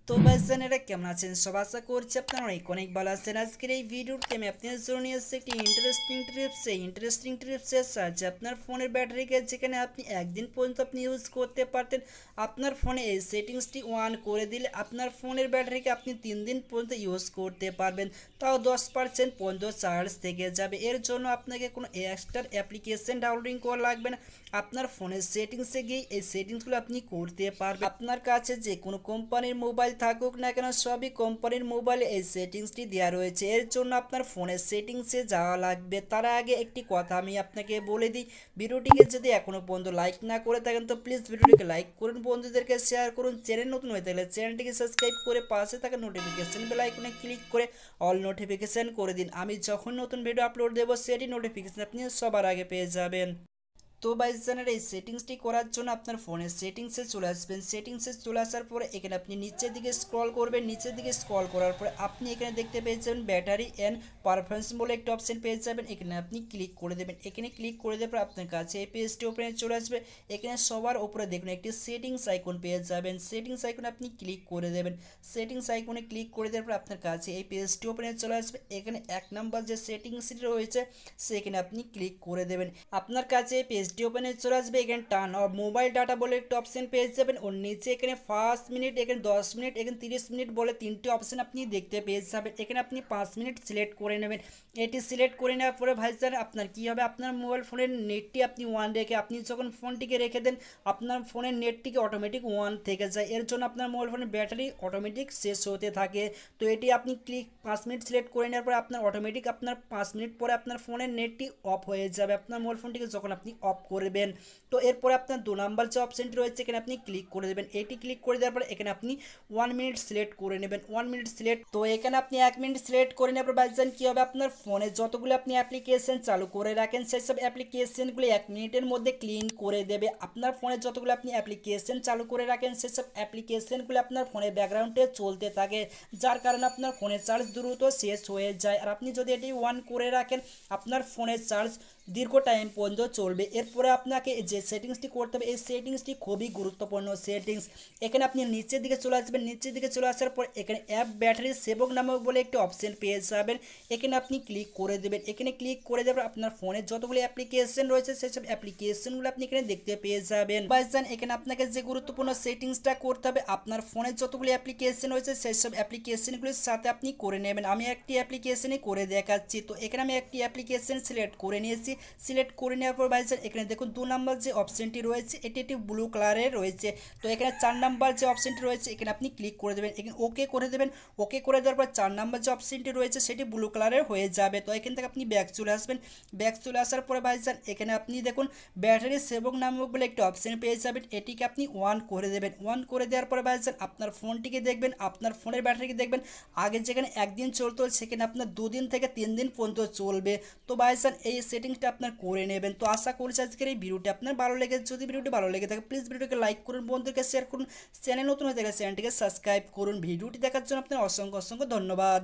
তো ভাইজান এরা কেমন আছেন সব আশা করছি আপনারা অনেক অনেক ভালো আছেন। আজকের এই ভিডিওতে আমি আপনাদের জন্য নিয়ে এসেছি একটি ইন্টারেস্টিং টিপসের সাহায্যে আপনার ফোনের ব্যাটারিকে যেখানে আপনি একদিন পর্যন্ত আপনি ইউজ করতে পারতেন, আপনার ফোনে এই সেটিংসটি অন করে দিলে আপনার ফোনের ব্যাটারিকে আপনি 3 দিন পর্যন্ত ইউজ করতে পারবেন, তাও 10% পর্যন্ত চার্জ থেকে যাবে। এর জন্য আপনাকে কোনো এক্সট্রা অ্যাপ্লিকেশন ডাউনলোডিং করা লাগবে না, আপনার ফোনের সেটিংসে গিয়ে এই সেটিংসগুলো আপনি করতে পারবেন। আপনার কাছে যে কোনো কোম্পানির মোবাইল থাকুক না কেন, সবই কোম্পানির মোবাইলে এই সেটিংসটি দেওয়া রয়েছে। এর জন্য আপনার ফোনের সেটিংসে যাওয়া লাগবে। তার আগে একটি কথা আমি আপনাকে বলে দিই, ভিডিওটিকে যদি এখনও পর্যন্ত লাইক না করে থাকেন তো প্লিজ ভিডিওটিকে লাইক করুন, বন্ধুদেরকে শেয়ার করুন। চ্যানেল নতুন হয়ে থাকলে চ্যানেলটিকে সাবস্ক্রাইব করে পাশে থাকা নোটিফিকেশন বেল আইকনে ক্লিক করে অল নোটিফিকেশন করে দিন। আমি যখন নতুন ভিডিও আপলোড দেবো সেটি নোটিফিকেশন আপনি সবার আগে পেয়ে যাবেন। তো ভাইজানের এই সেটিংসটি করার জন্য আপনার ফোনের সেটিংসে চলে আসবেন। সেটিংসে চলে আসার পরে এখানে আপনি নিচের দিকে স্ক্রল করবেন। নিচের দিকে স্ক্রল করার পরে আপনি এখানে দেখতে পেয়ে যাবেন ব্যাটারি অ্যান্ড পারফরমেন্স বলে একটা অপশন পেয়ে যাবেন। এখানে আপনি ক্লিক করে দেবেন। এখানে ক্লিক করে দেওয়ার পর আপনার কাছে এই পেজটি ওপেনে চলে আসবে। এখানে সবার উপরে দেখুন একটি সেটিংস আইকন পেয়ে যাবেন। সেটিংস আইকনে আপনি ক্লিক করে দেবেন। সেটিংস আইকনে ক্লিক করে দেওয়ার পর আপনার কাছে এই পেজটি ওপেনে চলে আসবে। এখানে 1 নম্বর যে সেটিংসটি রয়েছে সেখানে আপনি ক্লিক করে দেবেন। আপনার কাছে এই পেজটি ওপেনে চলে আসবে। এখানে টার্ন অর মোবাইল ডাটা বলে একটা অপশন পেয়ে যাবেন। ওর নিচে এখানে 5 মিনিট, এখানে 10 মিনিট, এখানে 30 মিনিট বলে তিনটি অপশন আপনি দেখতে পেয়ে যাবেন। এখানে আপনি 5 মিনিট সিলেক্ট করে নেবেন। এটি সিলেক্ট করে নেওয়ার পরে ভাইজান আপনার কি হবে, আপনার মোবাইল ফোনের নেটটি আপনি অন রেখে আপনি যখন ফোনটিকে রেখে দেন আপনার ফোনের নেটটিকে অটোমেটিক অন থেকে যায়। এর জন্য আপনার মোবাইল ফোনের ব্যাটারি অটোমেটিক শেষ হতে থাকে। তো এটি আপনি 5 মিনিট সিলেক্ট করে নেওয়ার পরে আপনার অটোমেটিক আপনার 5 মিনিট পরে আপনার ফোনের নেটটি অফ হয়ে যাবে আপনার মোবাইল ফোনটিকে যখন আপনি অফ করবেন। তো এরপরে আপনার 2 নাম্বার যে অপশনটি রয়েছে এখানে আপনি ক্লিক করে দেবেন। এটি ক্লিক করে দেওয়ার পরে এখানে আপনি 1 মিনিট সিলেক্ট করে নেবেন। 1 মিনিট সিলেক্ট, তো এখানে আপনি 1 মিনিট সিলেক্ট করে নেওয়ার পর ভাইজান কী হবে, আপনার ফোনে যতগুলো আপনি অ্যাপ্লিকেশন চালু করে রাখেন সেসব অ্যাপ্লিকেশনগুলো 1 মিনিটের মধ্যে ক্লিন করে দেবে। আপনার ফোনে যতগুলো আপনি অ্যাপ্লিকেশন চালু করে রাখেন সেসব অ্যাপ্লিকেশনগুলো আপনার ফোনের ব্যাকগ্রাউন্ডে চলতে থাকে, যার কারণে আপনার ফোনের চার্জ দ্রুত শেষ হয়ে যায়। আর আপনি যদি এটি অন করে রাখেন আপনার ফোনের চার্জ দীর্ঘ টাইম পর্যন্ত চলবে। এরপরে আপনাকে যে সেটিংসটি করতে হবে এই সেটিংসটি খুবই গুরুত্বপূর্ণ সেটিংস। এখানে আপনি নিচের দিকে চলে আসবেন। নিচের দিকে চলে আসার পর এখানে অ্যাপ ব্যাটারি সেভক নামক বলে একটি অপশন পেয়ে যাবেন। এখানে আপনি ক্লিক করে দেবেন। এখানে ক্লিক করে দেওয়ার আপনার ফোনে যতগুলো অ্যাপ্লিকেশন রয়েছে সেসব অ্যাপ্লিকেশনগুলো আপনি এখানে দেখতে পেয়ে যাবেন। ভাইজান এখানে আপনাকে যে গুরুত্বপূর্ণ সেটিংসটা করতে হবে আপনার ফোনে যতগুলো অ্যাপ্লিকেশন রয়েছে সেসব অ্যাপ্লিকেশনগুলির সাথে আপনি করে নেবেন। আমি একটি অ্যাপ্লিকেশনই করে দেখাচ্ছি। তো এখানে আমি একটি অ্যাপ্লিকেশন সিলেক্ট করে নিয়েছি। সিলেক্ট করে নেওয়ার পর ভাইজান এখানে দেখুন 2 নাম্বার যে অপশনটি রয়েছে এটি একটি ব্লু কালারের রয়েছে। তো এখানে 4 নাম্বার যে অপশনটি রয়েছে এখানে আপনি ক্লিক করে দেবেন। এখানে ওকে করে দেবেন। ওকে করে দেওয়ার পর 4 নাম্বার যে অপশনটি রয়েছে সেটি ব্লু কালারের হয়ে যাবে। তো এখান থেকে আপনি ব্যাক চলে আসবেন। ব্যাক চলে আসার পরে ভাইজান এখানে আপনি দেখুন ব্যাটারি সেভক নামক বলে একটা অপশন পেয়ে যাবেন। এটিকে আপনি অন করে দেবেন। অন করে দেওয়ার পরে ভাইজান আপনার ফোনটিকে দেখবেন, আপনার ফোনের ব্যাটারিকে দেখবেন আগে যেখানে একদিন চলতো সেখানে আপনার 2 দিন থেকে 3 দিন পর্যন্ত চলবে। তো ভাইজান এই সেটিংসটা আপনার করে নেবেন। তো আশা করছি আজকের এই ভিডিওটি আপনার ভালো লেগেছে। যদি ভিডিওটি ভালো লেগে থাকে প্লিজ ভিডিওটিকে লাইক করুন, বন্ধুদেরকে শেয়ার করুন, চ্যানেল নতুন হয়ে থাকলে চ্যানেলটিকে সাবস্ক্রাইব করুন। ভিডিওটি দেখার জন্য আপনার অসংখ্য অসংখ্য ধন্যবাদ।